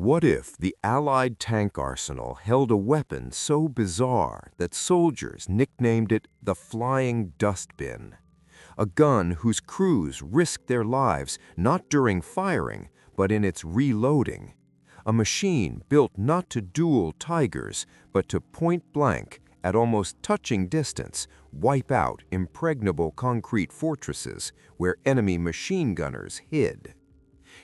What if the Allied tank arsenal held a weapon so bizarre that soldiers nicknamed it the Flying Dustbin? A gun whose crews risked their lives not during firing, but in its reloading. A machine built not to duel tigers, but to point-blank, at almost touching distance, wipe out impregnable concrete fortresses where enemy machine gunners hid.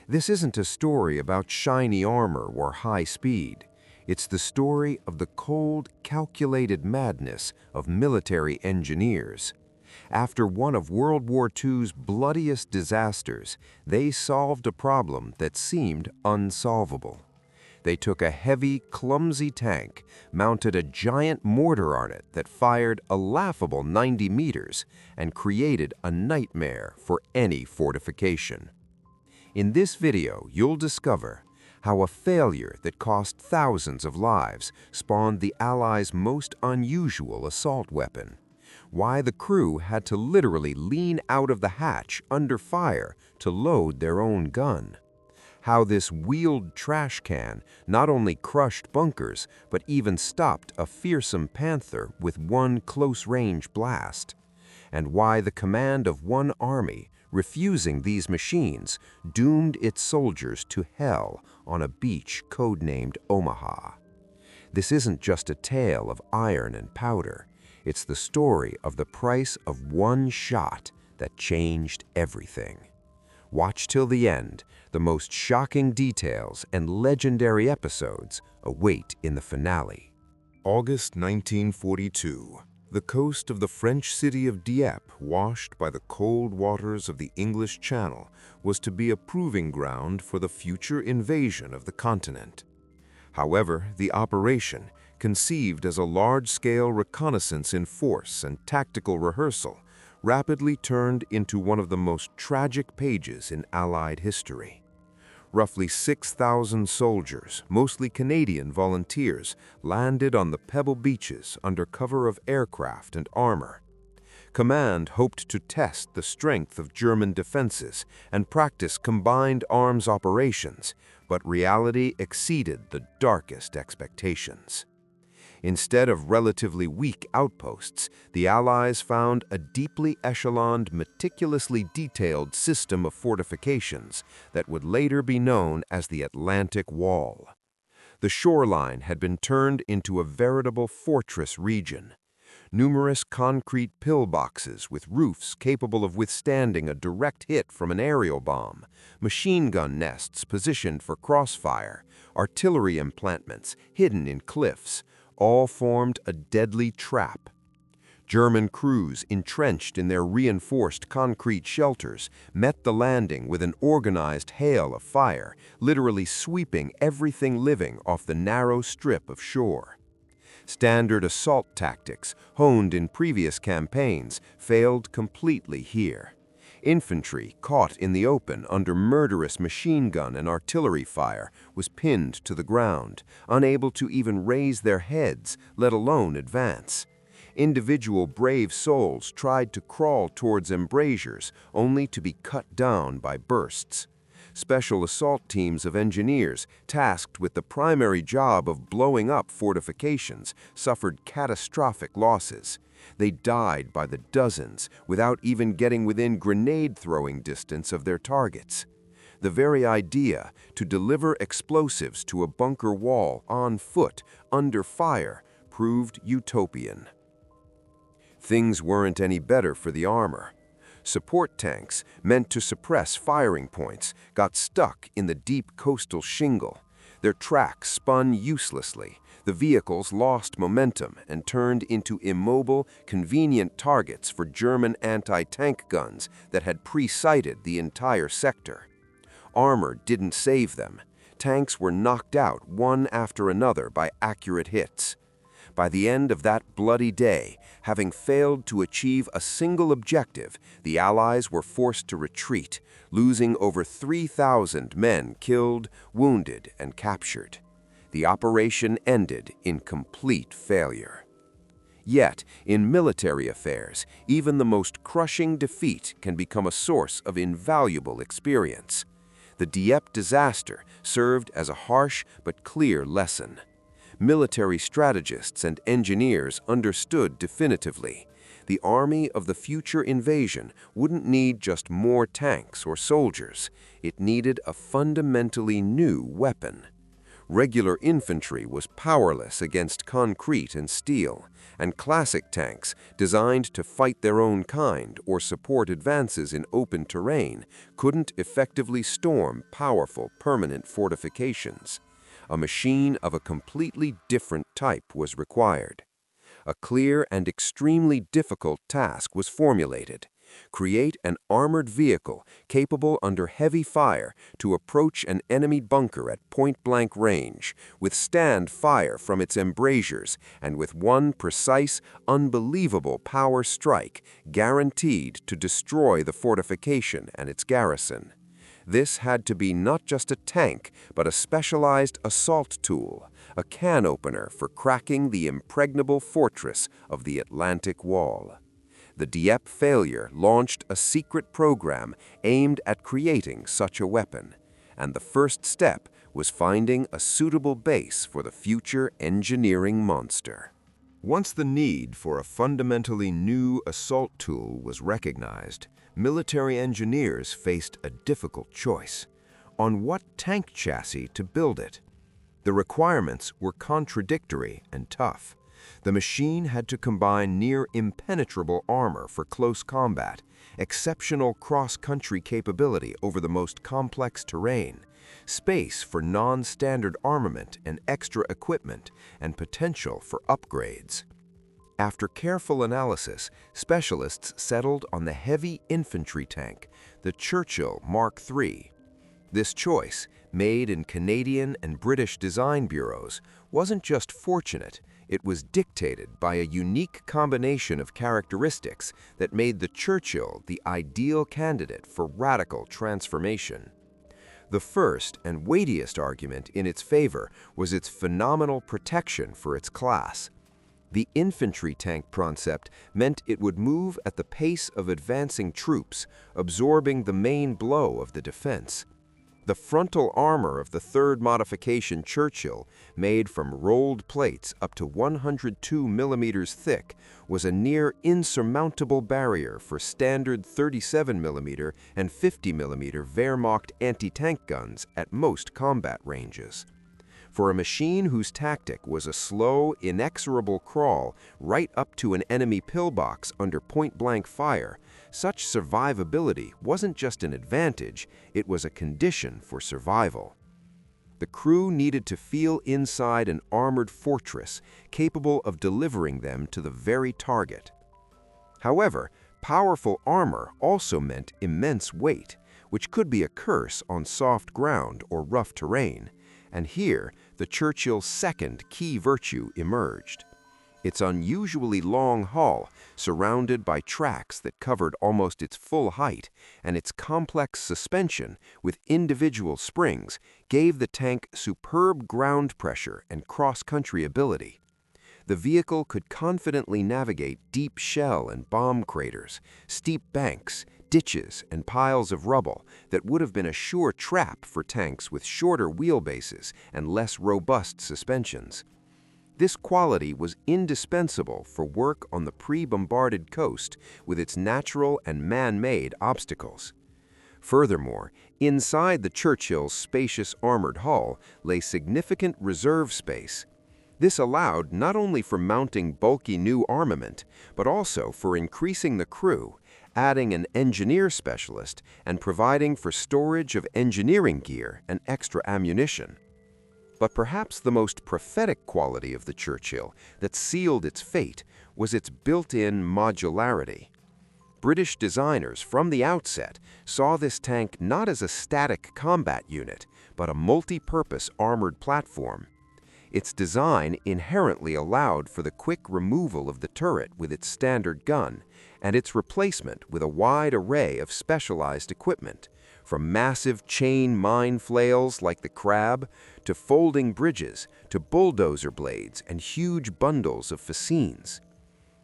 This isn't a story about shiny armor or high speed. It's the story of the cold, calculated madness of military engineers. After one of World War II's bloodiest disasters, they solved a problem that seemed unsolvable. They took a heavy, clumsy tank, mounted a giant mortar on it that fired a laughable 90 meters, and created a nightmare for any fortification. In this video, you'll discover how a failure that cost thousands of lives spawned the Allies' most unusual assault weapon, why the crew had to literally lean out of the hatch under fire to load their own gun, how this wheeled trash can not only crushed bunkers but even stopped a fearsome panther with one close-range blast, and why the command of one army refusing these machines doomed its soldiers to hell on a beach codenamed Omaha. This isn't just a tale of iron and powder. It's the story of the price of one shot that changed everything. Watch till the end. The most shocking details and legendary episodes await in the finale. August 1942. The coast of the French city of Dieppe, washed by the cold waters of the English Channel, was to be a proving ground for the future invasion of the continent. However, the operation, conceived as a large-scale reconnaissance in force and tactical rehearsal, rapidly turned into one of the most tragic pages in Allied history. Roughly 6,000 soldiers, mostly Canadian volunteers, landed on the pebble beaches under cover of aircraft and armor. Command hoped to test the strength of German defenses and practice combined arms operations, but reality exceeded the darkest expectations. Instead of relatively weak outposts, the Allies found a deeply echeloned, meticulously detailed system of fortifications that would later be known as the Atlantic Wall. The shoreline had been turned into a veritable fortress region. Numerous concrete pillboxes with roofs capable of withstanding a direct hit from an aerial bomb, machine gun nests positioned for crossfire, artillery emplantments hidden in cliffs, all formed a deadly trap. German crews, entrenched in their reinforced concrete shelters, met the landing with an organized hail of fire, literally sweeping everything living off the narrow strip of shore. Standard assault tactics, honed in previous campaigns, failed completely here. Infantry, caught in the open under murderous machine gun and artillery fire, was pinned to the ground, unable to even raise their heads, let alone advance. Individual brave souls tried to crawl towards embrasures, only to be cut down by bursts. Special assault teams of engineers, tasked with the primary job of blowing up fortifications, suffered catastrophic losses. They died by the dozens without even getting within grenade-throwing distance of their targets. The very idea to deliver explosives to a bunker wall on foot, under fire, proved utopian. Things weren't any better for the armor. Support tanks, meant to suppress firing points, got stuck in the deep coastal shingle. Their tracks spun uselessly. The vehicles lost momentum and turned into immobile, convenient targets for German anti-tank guns that had pre-sighted the entire sector. Armor didn't save them. Tanks were knocked out one after another by accurate hits. By the end of that bloody day, having failed to achieve a single objective, the Allies were forced to retreat, losing over 3,000 men killed, wounded, and captured. The operation ended in complete failure. Yet, in military affairs, even the most crushing defeat can become a source of invaluable experience. The Dieppe disaster served as a harsh but clear lesson. Military strategists and engineers understood definitively. The army of the future invasion wouldn't need just more tanks or soldiers. It needed a fundamentally new weapon. Regular infantry was powerless against concrete and steel, and classic tanks, designed to fight their own kind or support advances in open terrain, couldn't effectively storm powerful permanent fortifications. A machine of a completely different type was required. A clear and extremely difficult task was formulated: create an armored vehicle capable under heavy fire to approach an enemy bunker at point-blank range, withstand fire from its embrasures, and with one precise, unbelievable power strike guaranteed to destroy the fortification and its garrison. This had to be not just a tank, but a specialized assault tool, a can opener for cracking the impregnable fortress of the Atlantic Wall. The Dieppe failure launched a secret program aimed at creating such a weapon, and the first step was finding a suitable base for the future engineering monster. Once the need for a fundamentally new assault tool was recognized, military engineers faced a difficult choice: on what tank chassis to build it. The requirements were contradictory and tough. The machine had to combine near-impenetrable armor for close combat, exceptional cross-country capability over the most complex terrain, space for non-standard armament and extra equipment, and potential for upgrades. After careful analysis, specialists settled on the heavy infantry tank, the Churchill Mark III. This choice, made in Canadian and British design bureaus, wasn't just fortunate. It was dictated by a unique combination of characteristics that made the Churchill the ideal candidate for radical transformation. The first and weightiest argument in its favor was its phenomenal protection for its class. The infantry tank concept meant it would move at the pace of advancing troops, absorbing the main blow of the defense. The frontal armor of the third modification Churchill, made from rolled plates up to 102 millimeters thick, was a near insurmountable barrier for standard 37 millimeter and 50 millimeter Wehrmacht anti-tank guns at most combat ranges. For a machine whose tactic was a slow, inexorable crawl right up to an enemy pillbox under point-blank fire, such survivability wasn't just an advantage, it was a condition for survival. The crew needed to feel inside an armored fortress, capable of delivering them to the very target. However, powerful armor also meant immense weight, which could be a curse on soft ground or rough terrain. And here, the Churchill's second key virtue emerged. Its unusually long hull, surrounded by tracks that covered almost its full height, and its complex suspension with individual springs, gave the tank superb ground pressure and cross-country ability. The vehicle could confidently navigate deep shell and bomb craters, steep banks, ditches, and piles of rubble that would have been a sure trap for tanks with shorter wheelbases and less robust suspensions. This quality was indispensable for work on the pre-bombarded coast with its natural and man-made obstacles. Furthermore, inside the Churchill's spacious armored hull lay significant reserve space. This allowed not only for mounting bulky new armament, but also for increasing the crew, adding an engineer specialist, and providing for storage of engineering gear and extra ammunition. But perhaps the most prophetic quality of the Churchill that sealed its fate was its built-in modularity. British designers from the outset saw this tank not as a static combat unit, but a multi-purpose armored platform. Its design inherently allowed for the quick removal of the turret with its standard gun, and its replacement with a wide array of specialized equipment, from massive chain mine flails like the Crab, to folding bridges, to bulldozer blades and huge bundles of fascines.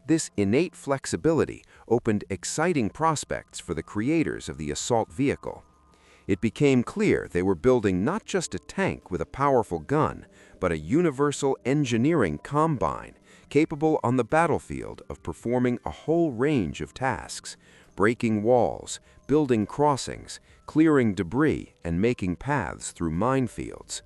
This innate flexibility opened exciting prospects for the creators of the assault vehicle. It became clear they were building not just a tank with a powerful gun, but a universal engineering combine capable on the battlefield of performing a whole range of tasks, breaking walls, building crossings, clearing debris, and making paths through minefields.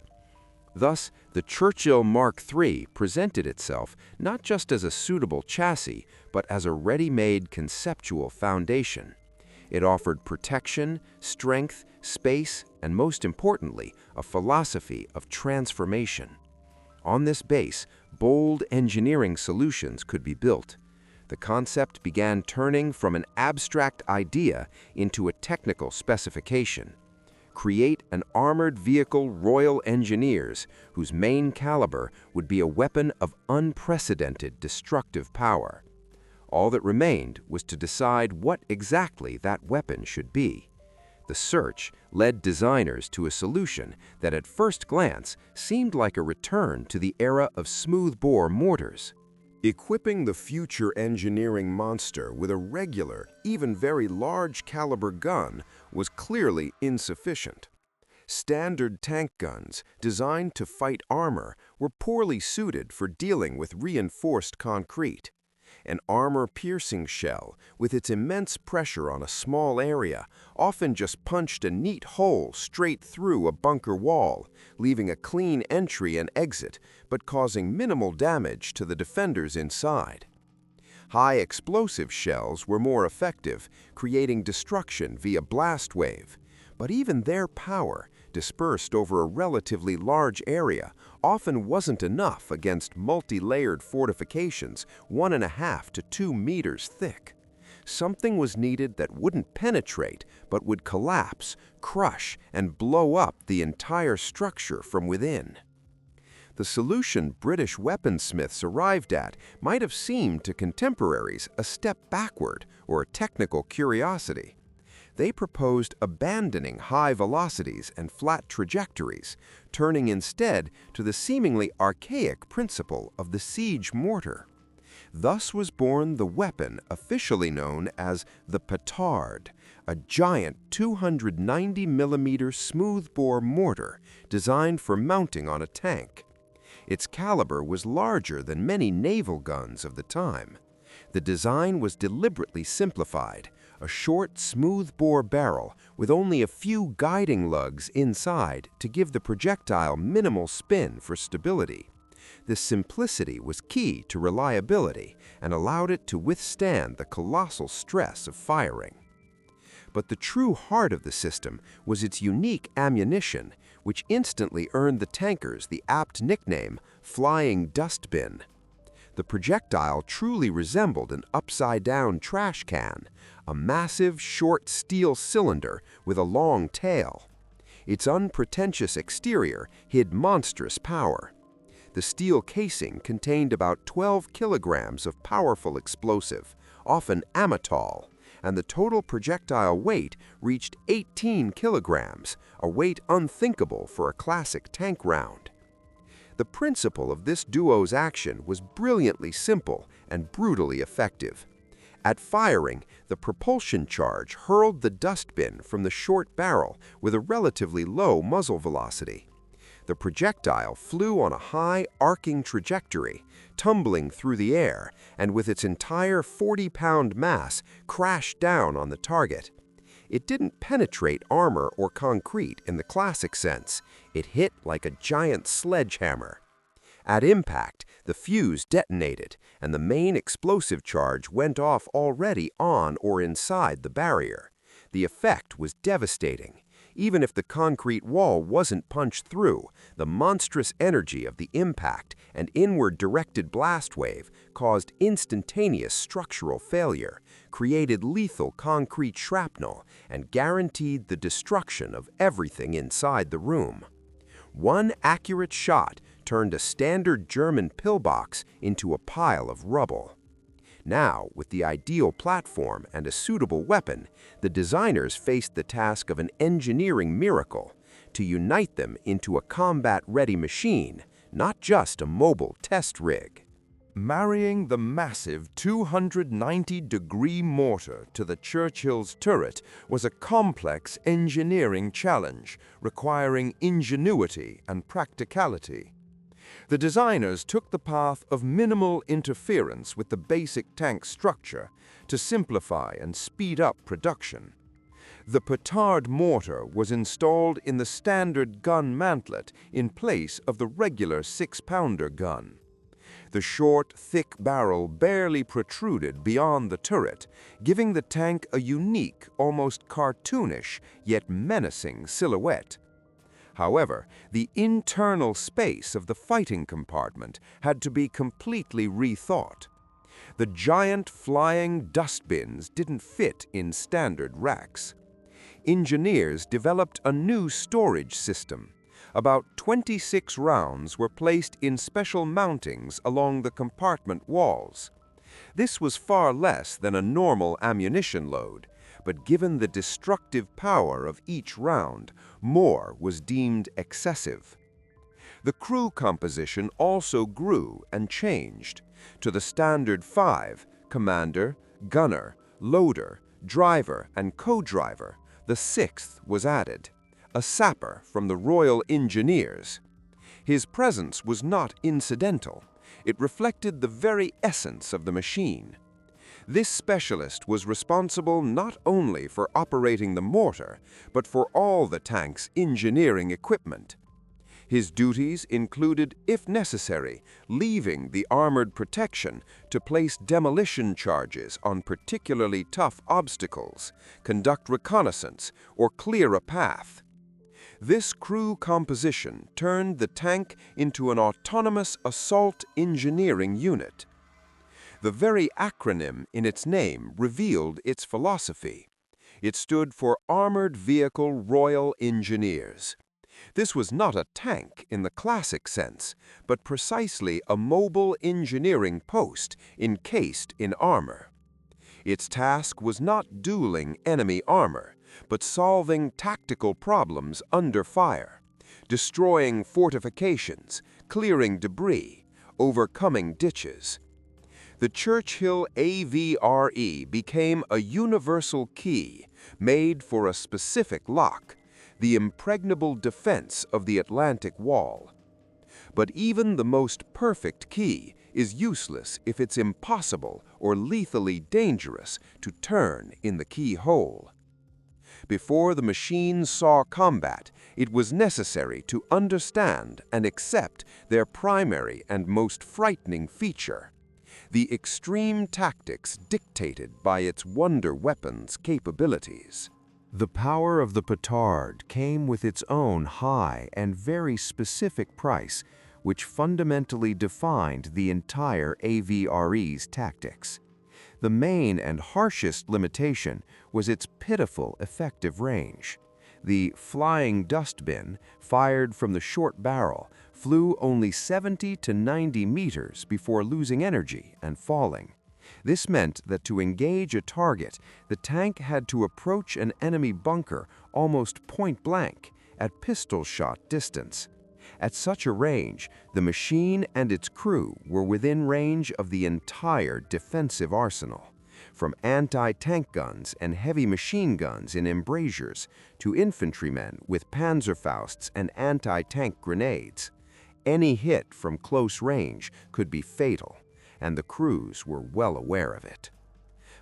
Thus, the Churchill Mark III presented itself not just as a suitable chassis, but as a ready-made conceptual foundation. It offered protection, strength, space, and most importantly, a philosophy of transformation. On this base, bold engineering solutions could be built. The concept began turning from an abstract idea into a technical specification. Create an armored vehicle Royal Engineers whose main caliber would be a weapon of unprecedented destructive power. All that remained was to decide what exactly that weapon should be. The search led designers to a solution that at first glance seemed like a return to the era of smoothbore mortars. Equipping the future engineering monster with a regular, even very large caliber gun was clearly insufficient. Standard tank guns, designed to fight armor, were poorly suited for dealing with reinforced concrete. An armor-piercing shell, with its immense pressure on a small area, often just punched a neat hole straight through a bunker wall, leaving a clean entry and exit, but causing minimal damage to the defenders inside. High-explosive shells were more effective, creating destruction via blast wave. But even their power, dispersed over a relatively large area, often wasn't enough against multi-layered fortifications 1.5 to 2 meters thick. Something was needed that wouldn't penetrate, but would collapse, crush, and blow up the entire structure from within. The solution British weaponsmiths arrived at might have seemed to contemporaries a step backward or a technical curiosity. They proposed abandoning high velocities and flat trajectories, turning instead to the seemingly archaic principle of the siege mortar. Thus was born the weapon officially known as the petard, a giant 290mm smoothbore mortar designed for mounting on a tank. Its caliber was larger than many naval guns of the time. The design was deliberately simplified, a short, smooth-bore barrel with only a few guiding lugs inside to give the projectile minimal spin for stability. This simplicity was key to reliability and allowed it to withstand the colossal stress of firing. But the true heart of the system was its unique ammunition, which instantly earned the tankers the apt nickname Flying Dustbin. The projectile truly resembled an upside-down trash can, a massive, short steel cylinder with a long tail. Its unpretentious exterior hid monstrous power. The steel casing contained about 12 kilograms of powerful explosive, often amatol, and the total projectile weight reached 18 kilograms, a weight unthinkable for a classic tank round. The principle of this duo's action was brilliantly simple and brutally effective. At firing, the propulsion charge hurled the dustbin from the short barrel with a relatively low muzzle velocity. The projectile flew on a high, arcing trajectory, tumbling through the air, and with its entire 40-pound mass crashed down on the target. It didn't penetrate armor or concrete in the classic sense. It hit like a giant sledgehammer. At impact, the fuse detonated, and the main explosive charge went off already on or inside the barrier. The effect was devastating. Even if the concrete wall wasn't punched through, the monstrous energy of the impact and inward-directed blast wave caused instantaneous structural failure, created lethal concrete shrapnel, and guaranteed the destruction of everything inside the room. One accurate shot turned a standard German pillbox into a pile of rubble. Now, with the ideal platform and a suitable weapon, the designers faced the task of an engineering miracle, to unite them into a combat-ready machine, not just a mobile test rig. Marrying the massive 290-degree mortar to the Churchill's turret was a complex engineering challenge requiring ingenuity and practicality. The designers took the path of minimal interference with the basic tank structure to simplify and speed up production. The petard mortar was installed in the standard gun mantlet in place of the regular 6-pounder gun. The short, thick barrel barely protruded beyond the turret, giving the tank a unique, almost cartoonish, yet menacing silhouette. However, the internal space of the fighting compartment had to be completely rethought. The giant flying dustbins didn't fit in standard racks. Engineers developed a new storage system. About 26 rounds were placed in special mountings along the compartment walls. This was far less than a normal ammunition load, but given the destructive power of each round, more was deemed excessive. The crew composition also grew and changed. To the standard 5, commander, gunner, loader, driver, and co-driver, the 6th was added, a sapper from the Royal Engineers. His presence was not incidental. It reflected the very essence of the machine. This specialist was responsible not only for operating the mortar, but for all the tank's engineering equipment. His duties included, if necessary, leaving the armored protection to place demolition charges on particularly tough obstacles, conduct reconnaissance, or clear a path. This crew composition turned the tank into an autonomous assault engineering unit. The very acronym in its name revealed its philosophy. It stood for Armored Vehicle Royal Engineers. This was not a tank in the classic sense, but precisely a mobile engineering post encased in armor. Its task was not dueling enemy armor, but solving tactical problems under fire, destroying fortifications, clearing debris, overcoming ditches. The Churchill AVRE became a universal key made for a specific lock, the impregnable defense of the Atlantic Wall. But even the most perfect key is useless if it's impossible or lethally dangerous to turn in the keyhole. Before the machines saw combat, it was necessary to understand and accept their primary and most frightening feature: the extreme tactics dictated by its wonder weapons capabilities. The power of the petard came with its own high and very specific price, which fundamentally defined the entire AVRE's tactics. The main and harshest limitation was its pitiful effective range. The flying dustbin, fired from the short barrel, flew only 70 to 90 meters before losing energy and falling. This meant that to engage a target, the tank had to approach an enemy bunker almost point-blank, at pistol-shot distance. At such a range, the machine and its crew were within range of the entire defensive arsenal, from anti-tank guns and heavy machine guns in embrasures to infantrymen with Panzerfausts and anti-tank grenades. Any hit from close range could be fatal, and the crews were well aware of it.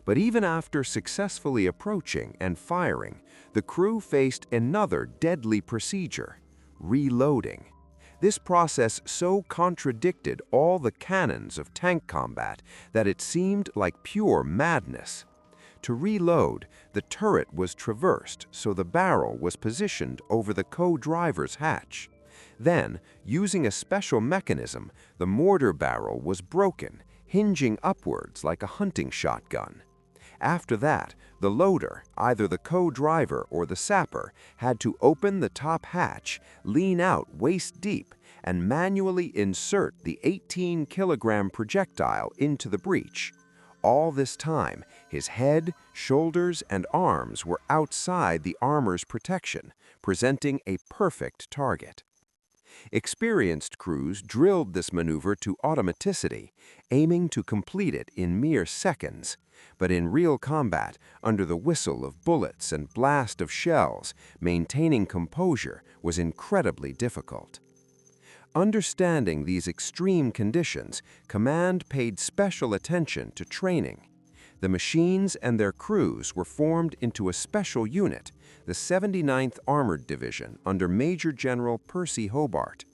But even after successfully approaching and firing, the crew faced another deadly procedure: reloading. This process so contradicted all the canons of tank combat that it seemed like pure madness. To reload, the turret was traversed so the barrel was positioned over the co-driver's hatch. Then, using a special mechanism, the mortar barrel was broken, hinging upwards like a hunting shotgun. After that, the loader, either the co-driver or the sapper, had to open the top hatch, lean out waist-deep, and manually insert the 18-kilogram projectile into the breech. All this time, his head, shoulders, and arms were outside the armor's protection, presenting a perfect target. Experienced crews drilled this maneuver to automaticity, aiming to complete it in mere seconds. But in real combat, under the whistle of bullets and blast of shells, maintaining composure was incredibly difficult. Understanding these extreme conditions, Command paid special attention to training. The machines and their crews were formed into a special unit, the 79th Armored Division under Major General Percy Hobart.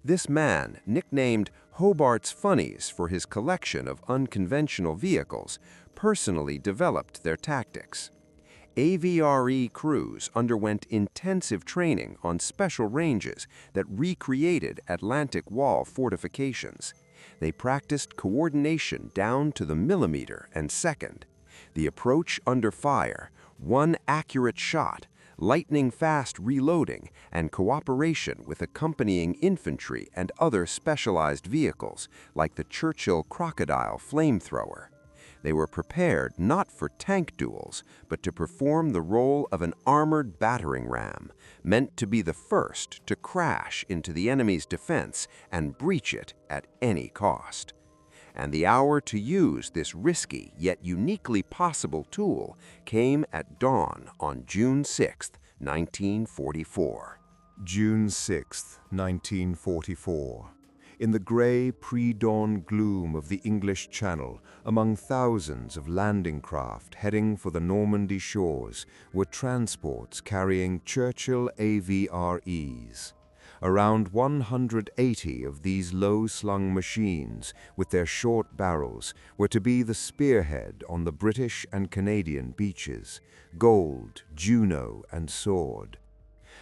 This man, nicknamed Hobart's Funnies for his collection of unconventional vehicles, personally developed their tactics. AVRE crews underwent intensive training on special ranges that recreated Atlantic Wall fortifications. They practiced coordination down to the millimeter and second. The approach under fire, one accurate shot, lightning-fast reloading, and cooperation with accompanying infantry and other specialized vehicles, like the Churchill Crocodile flamethrower. They were prepared not for tank duels, but to perform the role of an armored battering ram, meant to be the first to crash into the enemy's defense and breach it at any cost. And the hour to use this risky yet uniquely possible tool came at dawn on June 6, 1944. June 6, 1944. In the gray pre-dawn gloom of the English Channel, among thousands of landing craft heading for the Normandy shores, were transports carrying Churchill AVREs. Around 180 of these low-slung machines, with their short barrels, were to be the spearhead on the British and Canadian beaches, Gold, Juno, and Sword.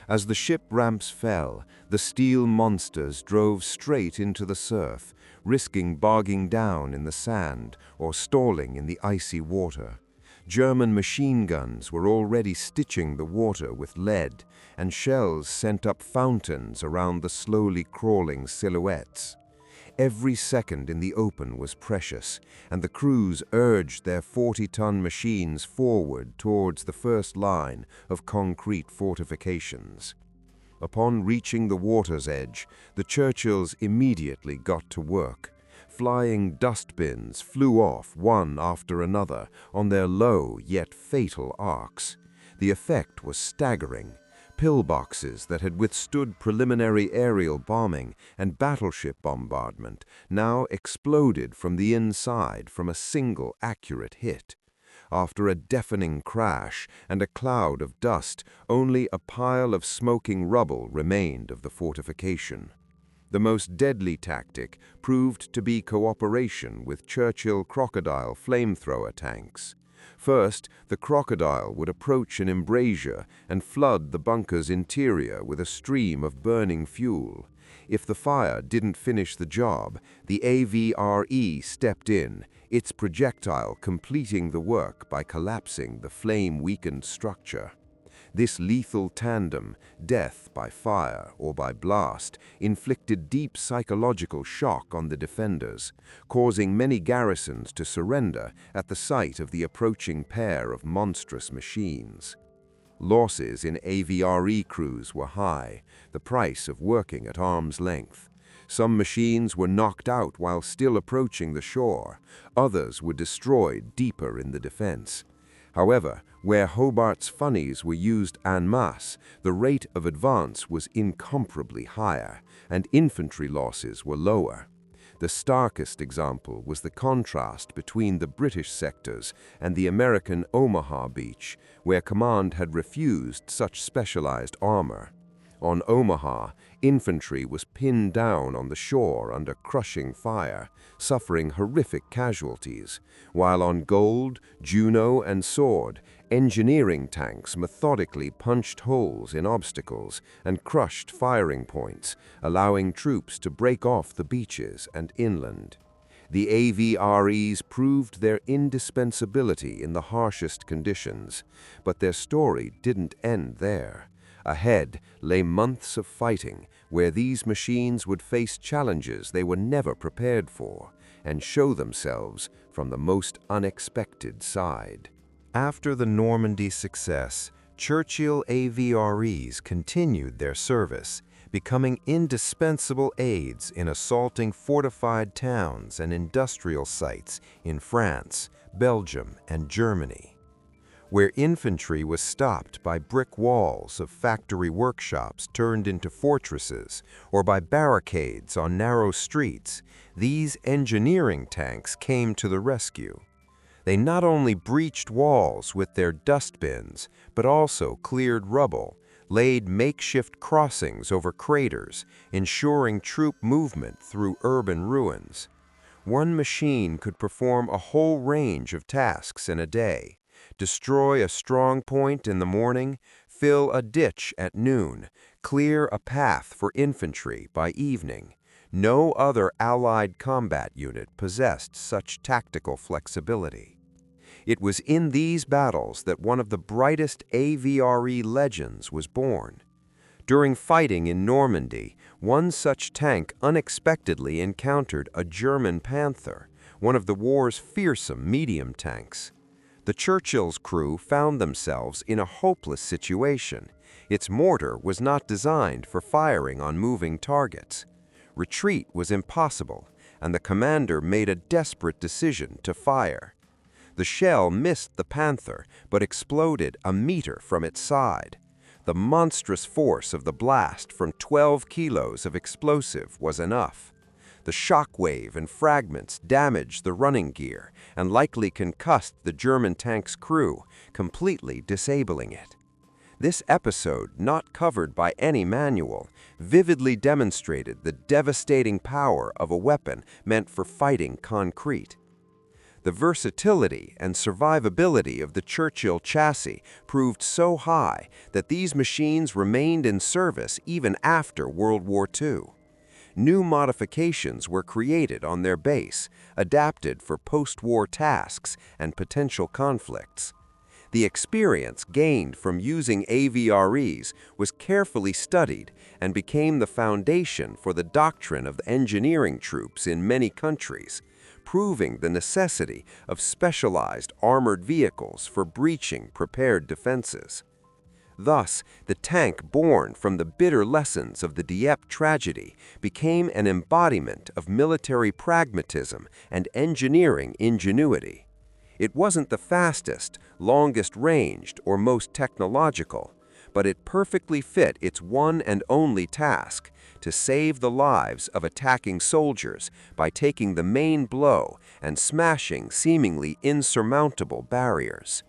As the ship ramps fell, the steel monsters drove straight into the surf, risking bogging down in the sand or stalling in the icy water. German machine guns were already stitching the water with lead, and shells sent up fountains around the slowly crawling silhouettes. Every second in the open was precious, and the crews urged their 40-ton machines forward towards the first line of concrete fortifications. Upon reaching the water's edge, the Churchills immediately got to work. Flying dustbins flew off one after another on their low yet fatal arcs. The effect was staggering. Pillboxes that had withstood preliminary aerial bombing and battleship bombardment now exploded from the inside from a single accurate hit. After a deafening crash and a cloud of dust, only a pile of smoking rubble remained of the fortification. The most deadly tactic proved to be cooperation with Churchill Crocodile flamethrower tanks. First, the Crocodile would approach an embrasure and flood the bunker's interior with a stream of burning fuel. If the fire didn't finish the job, the AVRE stepped in, its projectile completing the work by collapsing the flame-weakened structure. This lethal tandem, death by fire or by blast, inflicted deep psychological shock on the defenders, causing many garrisons to surrender at the sight of the approaching pair of monstrous machines. Losses in AVRE crews were high, the price of working at arm's length. Some machines were knocked out while still approaching the shore, others were destroyed deeper in the defense. However, where Hobart's Funnies were used en masse, the rate of advance was incomparably higher, and infantry losses were lower. The starkest example was the contrast between the British sectors and the American Omaha beach, where command had refused such specialized armor. On Omaha, infantry was pinned down on the shore under crushing fire, suffering horrific casualties, while on Gold, Juno, and Sword, engineering tanks methodically punched holes in obstacles and crushed firing points, allowing troops to break off the beaches and inland. The AVREs proved their indispensability in the harshest conditions, but their story didn't end there. Ahead lay months of fighting, where these machines would face challenges they were never prepared for, and show themselves from the most unexpected side. After the Normandy success, Churchill AVREs continued their service, becoming indispensable aids in assaulting fortified towns and industrial sites in France, Belgium, and Germany. Where infantry was stopped by brick walls of factory workshops turned into fortresses or by barricades on narrow streets, these engineering tanks came to the rescue. They not only breached walls with their dustbins, but also cleared rubble, laid makeshift crossings over craters, ensuring troop movement through urban ruins. One machine could perform a whole range of tasks in a day: destroy a strong point in the morning, fill a ditch at noon, clear a path for infantry by evening. No other Allied combat unit possessed such tactical flexibility. It was in these battles that one of the brightest AVRE legends was born. During fighting in Normandy, one such tank unexpectedly encountered a German Panther, one of the war's fearsome medium tanks. The Churchill's crew found themselves in a hopeless situation. Its mortar was not designed for firing on moving targets. Retreat was impossible, and the commander made a desperate decision to fire. The shell missed the Panther, but exploded a meter from its side. The monstrous force of the blast from 12 kilos of explosive was enough. The shock wave and fragments damaged the running gear and likely concussed the German tank's crew, completely disabling it. This episode, not covered by any manual, vividly demonstrated the devastating power of a weapon meant for fighting concrete. The versatility and survivability of the Churchill chassis proved so high that these machines remained in service even after World War II. New modifications were created on their base, adapted for post-war tasks and potential conflicts. The experience gained from using AVREs was carefully studied and became the foundation for the doctrine of engineering troops in many countries, proving the necessity of specialized armored vehicles for breaching prepared defenses. Thus, the tank born from the bitter lessons of the Dieppe tragedy became an embodiment of military pragmatism and engineering ingenuity. It wasn't the fastest, longest-ranged, or most technological, but it perfectly fit its one and only task: to save the lives of attacking soldiers by taking the main blow and smashing seemingly insurmountable barriers.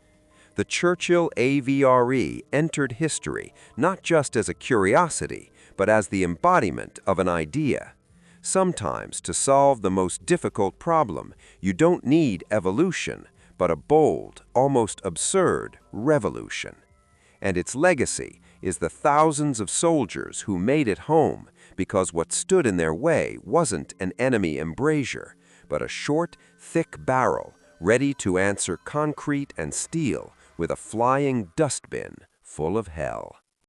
The Churchill AVRE entered history not just as a curiosity, but as the embodiment of an idea. Sometimes, to solve the most difficult problem, you don't need evolution, but a bold, almost absurd revolution. And its legacy is the thousands of soldiers who made it home because what stood in their way wasn't an enemy embrasure, but a short, thick barrel ready to answer concrete and steel with a flying dustbin full of hell.